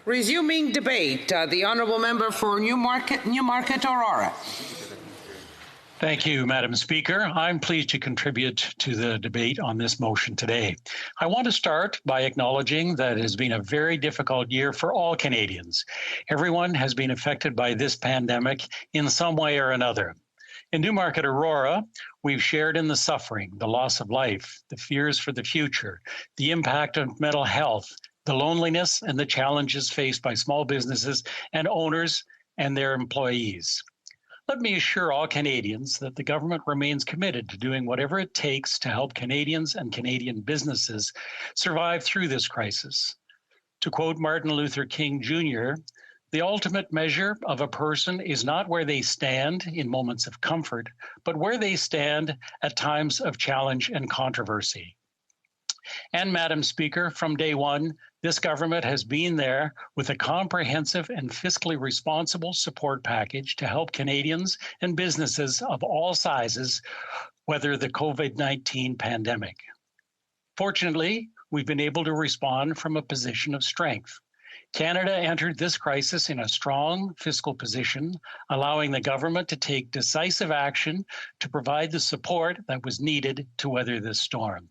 Resuming debate, the Honourable Member for Newmarket, Aurora. Thank you, Madam Speaker. I'm pleased to contribute to the debate on this motion today. I want to start by acknowledging that it has been a very difficult year for all Canadians. Everyone has been affected by this pandemic in some way or another. In Newmarket, Aurora, we've shared in the suffering, the loss of life, the fears for the future, the impact of mental health, the loneliness and the challenges faced by small businesses and owners and their employees. Let me assure all Canadians that the government remains committed to doing whatever it takes to help Canadians and Canadian businesses survive through this crisis. To quote Martin Luther King Jr., "The ultimate measure of a person is not where they stand in moments of comfort, but where they stand at times of challenge and controversy." And Madam Speaker, from day one, this government has been there with a comprehensive and fiscally responsible support package to help Canadians and businesses of all sizes weather the COVID-19 pandemic. Fortunately, we've been able to respond from a position of strength. Canada entered this crisis in a strong fiscal position, allowing the government to take decisive action to provide the support that was needed to weather this storm.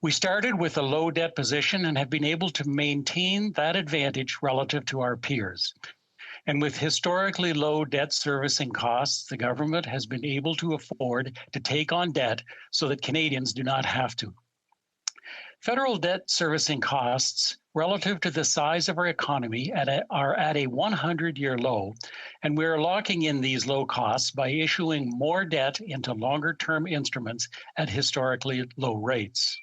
We started with a low debt position and have been able to maintain that advantage relative to our peers. And with historically low debt servicing costs, the government has been able to afford to take on debt so that Canadians do not have to. Federal debt servicing costs relative to the size of our economy are at a 100-year low, and we are locking in these low costs by issuing more debt into longer-term instruments at historically low rates.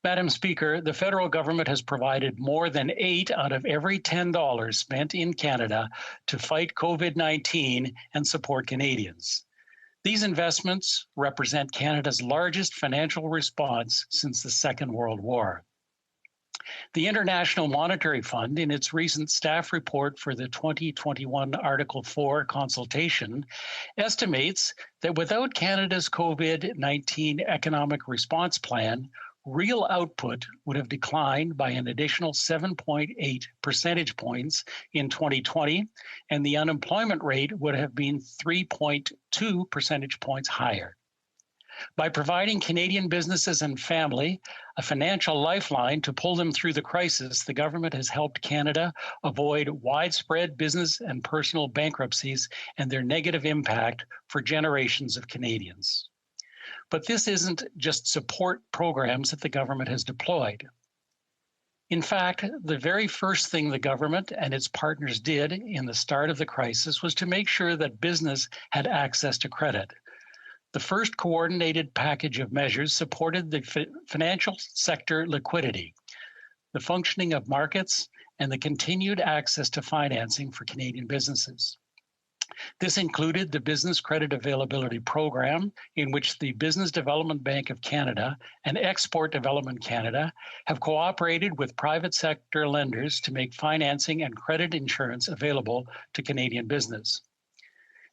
Madam Speaker, the federal government has provided more than 8 out of every $10 spent in Canada to fight COVID-19 and support Canadians. These investments represent Canada's largest financial response since the Second World War. The International Monetary Fund, in its recent staff report for the 2021 Article 4 consultation, estimates that without Canada's COVID-19 economic response plan, real output would have declined by an additional 7.8 percentage points in 2020, and the unemployment rate would have been 3.2 percentage points higher. By providing Canadian businesses and family a financial lifeline to pull them through the crisis, the government has helped Canada avoid widespread business and personal bankruptcies and their negative impact for generations of Canadians. But this isn't just support programs that the government has deployed. In fact, the very first thing the government and its partners did in the start of the crisis was to make sure that business had access to credit. The first coordinated package of measures supported the financial sector liquidity, the functioning of markets, and the continued access to financing for Canadian businesses. This included the Business Credit Availability Program, in which the Business Development Bank of Canada and Export Development Canada have cooperated with private sector lenders to make financing and credit insurance available to Canadian business.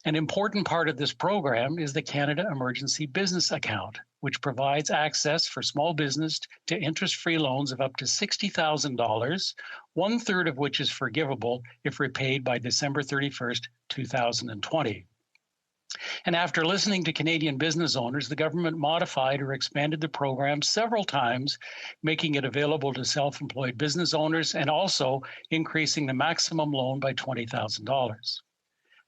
An important part of this program is the Canada Emergency Business Account, which provides access for small business to interest-free loans of up to $60,000, one-third of which is forgivable if repaid by December 31st, 2020. And after listening to Canadian business owners, the government modified or expanded the program several times, making it available to self-employed business owners and also increasing the maximum loan by $20,000.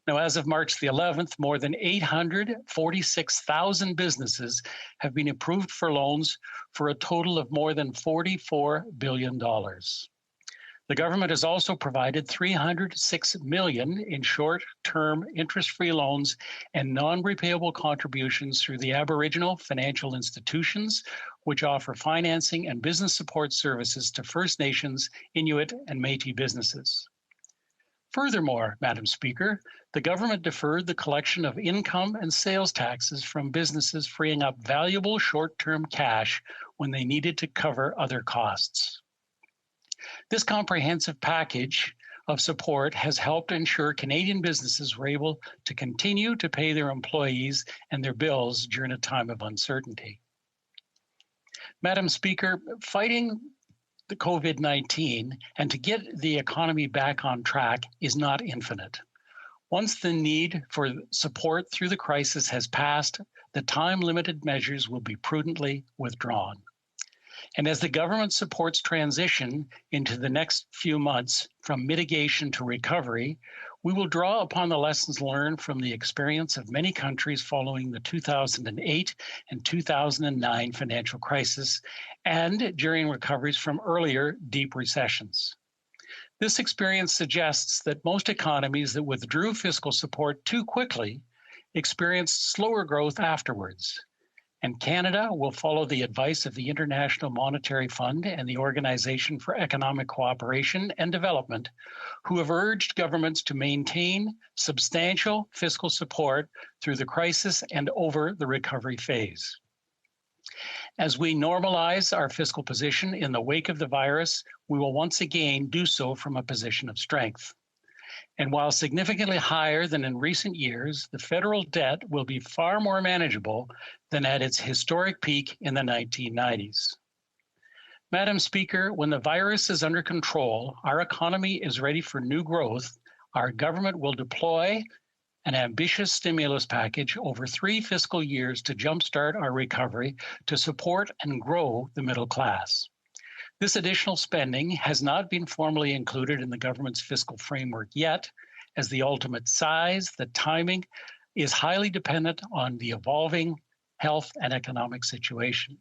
Now, as of March the 11th, more than 846,000 businesses have been approved for loans for a total of more than $44 billion. The government has also provided $306 million in short-term interest-free loans and non-repayable contributions through the Aboriginal Financial Institutions, which offer financing and business support services to First Nations, Inuit, and Métis businesses. Furthermore, Madam Speaker, the government deferred the collection of income and sales taxes from businesses, freeing up valuable short-term cash when they needed to cover other costs. This comprehensive package of support has helped ensure Canadian businesses were able to continue to pay their employees and their bills during a time of uncertainty. Madam Speaker, fighting the COVID-19 and to get the economy back on track is not infinite. Once the need for support through the crisis has passed, the time-limited measures will be prudently withdrawn. And as the government supports transition into the next few months from mitigation to recovery, we will draw upon the lessons learned from the experience of many countries following the 2008 and 2009 financial crisis and during recoveries from earlier deep recessions. This experience suggests that most economies that withdrew fiscal support too quickly experienced slower growth afterwards. And Canada will follow the advice of the International Monetary Fund and the Organization for Economic Cooperation and Development, who have urged governments to maintain substantial fiscal support through the crisis and over the recovery phase. As we normalize our fiscal position in the wake of the virus, we will once again do so from a position of strength. And while significantly higher than in recent years, the federal debt will be far more manageable than at its historic peak in the 1990s. Madam Speaker, when the virus is under control, our economy is ready for new growth, our government will deploy an ambitious stimulus package over 3 fiscal years to jumpstart our recovery to support and grow the middle class. This additional spending has not been formally included in the government's fiscal framework yet, as the ultimate size, the timing, is highly dependent on the evolving health and economic situation.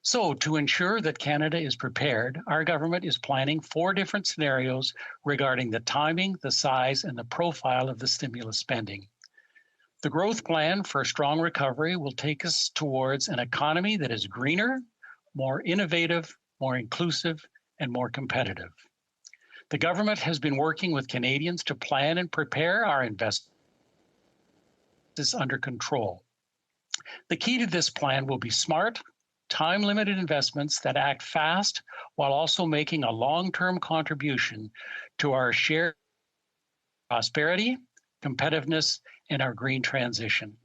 So, to ensure that Canada is prepared, our government is planning 4 different scenarios regarding the timing, the size, and the profile of the stimulus spending. The growth plan for a strong recovery will take us towards an economy that is greener, more innovative, more inclusive, and more competitive. The government has been working with Canadians to plan and prepare our investments under control. The key to this plan will be smart, time-limited investments that act fast while also making a long-term contribution to our shared prosperity, competitiveness, and our green transition.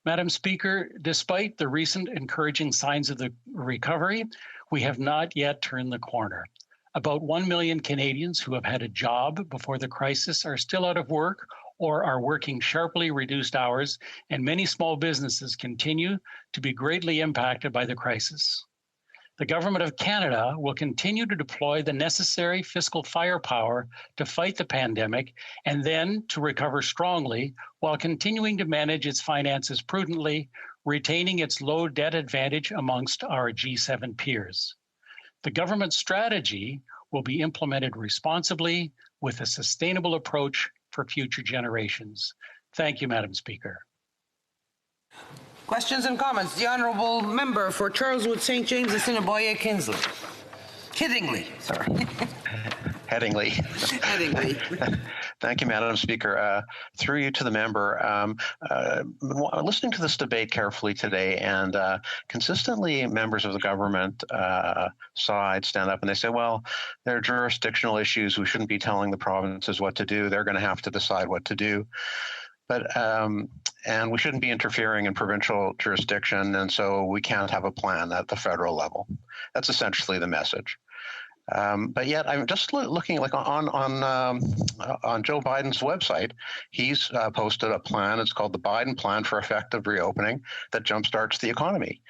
Madam Speaker, despite the recent encouraging signs of the recovery, we have not yet turned the corner. About 1 million Canadians who have had a job before the crisis are still out of work or are working sharply reduced hours, and many small businesses continue to be greatly impacted by the crisis. The Government of Canada will continue to deploy the necessary fiscal firepower to fight the pandemic and then to recover strongly while continuing to manage its finances prudently, retaining its low debt advantage amongst our G7 peers. The government strategy will be implemented responsibly with a sustainable approach for future generations. Thank you, Madam Speaker. Questions and comments. The Honourable Member for Charleswood, St. James, Assiniboia, Kinsley. Kiddingly, sorry. Headingly. Headingly. Thank you, Madam Speaker. Through you to the member, listening to this debate carefully today, and consistently members of the government side stand up and they say, well, there are jurisdictional issues. We shouldn't be telling the provinces what to do. They're going to have to decide what to do. But and we shouldn't be interfering in provincial jurisdiction, and so we can't have a plan at the federal level. That's essentially the message. But yet, I'm just looking like on Joe Biden's website. He's posted a plan. It's called the Biden Plan for Effective Reopening that jumpstarts the economy.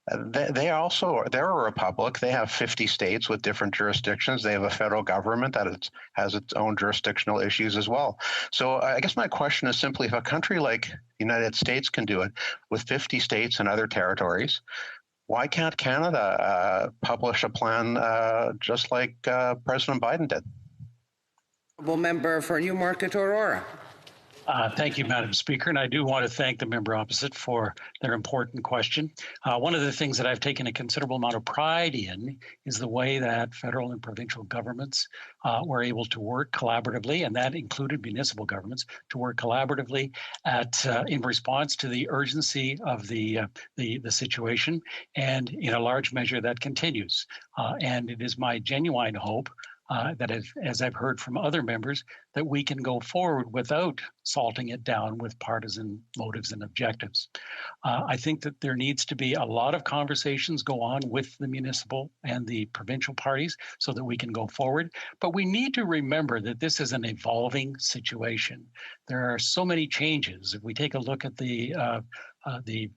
They're a republic. They have 50 states with different jurisdictions. They have a federal government that has its own jurisdictional issues as well. So I guess my question is simply, if a country like the United States can do it with 50 states and other territories, why can't Canada publish a plan just like President Biden did? Member for Newmarket, Aurora. Thank you, Madam Speaker, and I do want to thank the member opposite for their important question. One of the things that I've taken a considerable amount of pride in is the way that federal and provincial governments were able to work collaboratively, and that included municipal governments, to work collaboratively in response to the urgency of the situation, and in a large measure that continues. And it is my genuine hope as I've heard from other members, that we can go forward without salting it down with partisan motives and objectives. I think that there needs to be a lot of conversations go on with the municipal and the provincial parties so that we can go forward. But we need to remember that this is an evolving situation. There are so many changes. If we take a look at the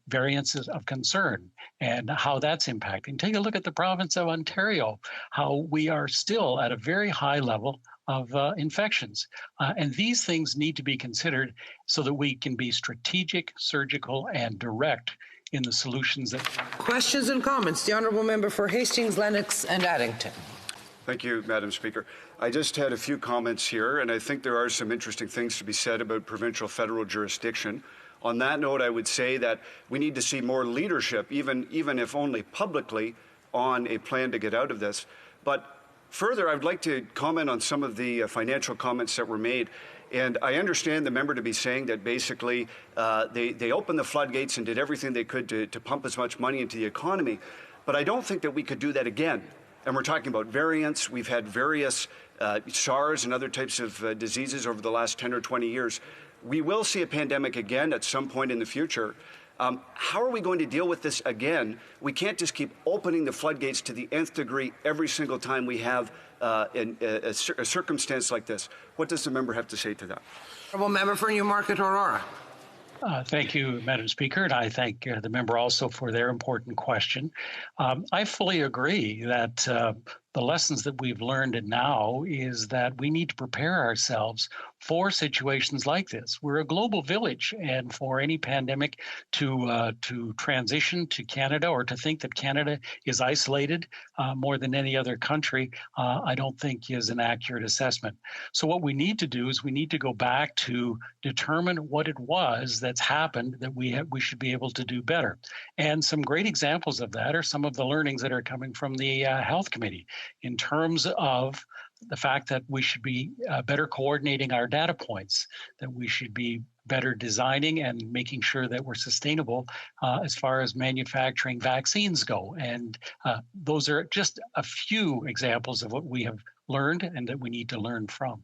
variances of concern and how that's impacting. Take a look at the province of Ontario, how we are still at a very high level of infections. And these things need to be considered so that we can be strategic, surgical, and direct in the solutions that... Questions and comments. The Honourable Member for Hastings, Lennox and Addington. Thank you, Madam Speaker. I just had a few comments here, and I think there are some interesting things to be said about provincial-federal jurisdiction. On that note, I would say that we need to see more leadership, even if only publicly, on a plan to get out of this. But further, I would like to comment on some of the financial comments that were made. And I understand the member to be saying that basically they opened the floodgates and did everything they could to pump as much money into the economy. But I don't think that we could do that again. And we're talking about variants. We've had various SARS and other types of diseases over the last 10 or 20 years. We will see a pandemic again at some point in the future. How are we going to deal with this again? We can't just keep opening the floodgates to the nth degree every single time we have a circumstance like this. What does the member have to say to that? Honourable Member for Newmarket Aurora. Thank you, Madam Speaker, and I thank the member also for their important question. I fully agree that the lessons that we've learned now is that we need to prepare ourselves for situations like this. We're a global village, and for any pandemic to transition to Canada or to think that Canada is isolated more than any other country, I don't think is an accurate assessment. So what we need to do is we need to go back to determine what it was that's happened that we should be able to do better. And some great examples of that are some of the learnings that are coming from the Health Committee in terms of the fact that we should be better coordinating our data points, that we should be better designing and making sure that we're sustainable as far as manufacturing vaccines go. And those are just a few examples of what we have learned and that we need to learn from.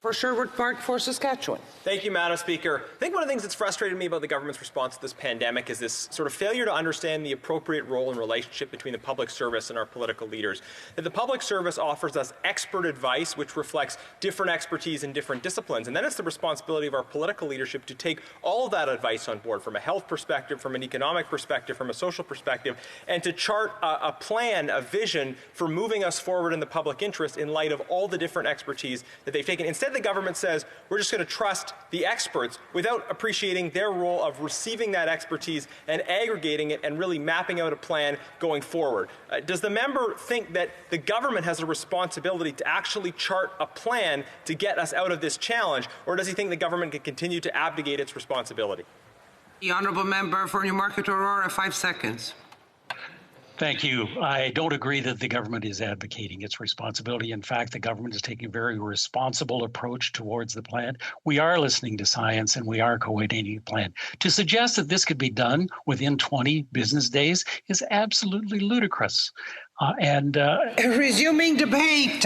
For Sherwood Park for Saskatchewan. Thank you, Madam Speaker. I think one of the things that's frustrated me about the government's response to this pandemic is this sort of failure to understand the appropriate role and relationship between the public service and our political leaders. That the public service offers us expert advice which reflects different expertise in different disciplines, and then it's the responsibility of our political leadership to take all of that advice on board from a health perspective, from an economic perspective, from a social perspective, and to chart a plan, a vision for moving us forward in the public interest in light of all the different expertise that they've taken. Instead, the government says we're just going to trust the experts without appreciating their role of receiving that expertise and aggregating it and really mapping out a plan going forward. Does the member think that the government has a responsibility to actually chart a plan to get us out of this challenge, or does he think the government can continue to abdicate its responsibility? The Honourable Member for Newmarket Aurora, 5 seconds. Thank you. I don't agree that the government is advocating its responsibility. In fact, the government is taking a very responsible approach towards the plan. We are listening to science and we are coordinating a plan. To suggest that this could be done within 20 business days is absolutely ludicrous. Resuming debate.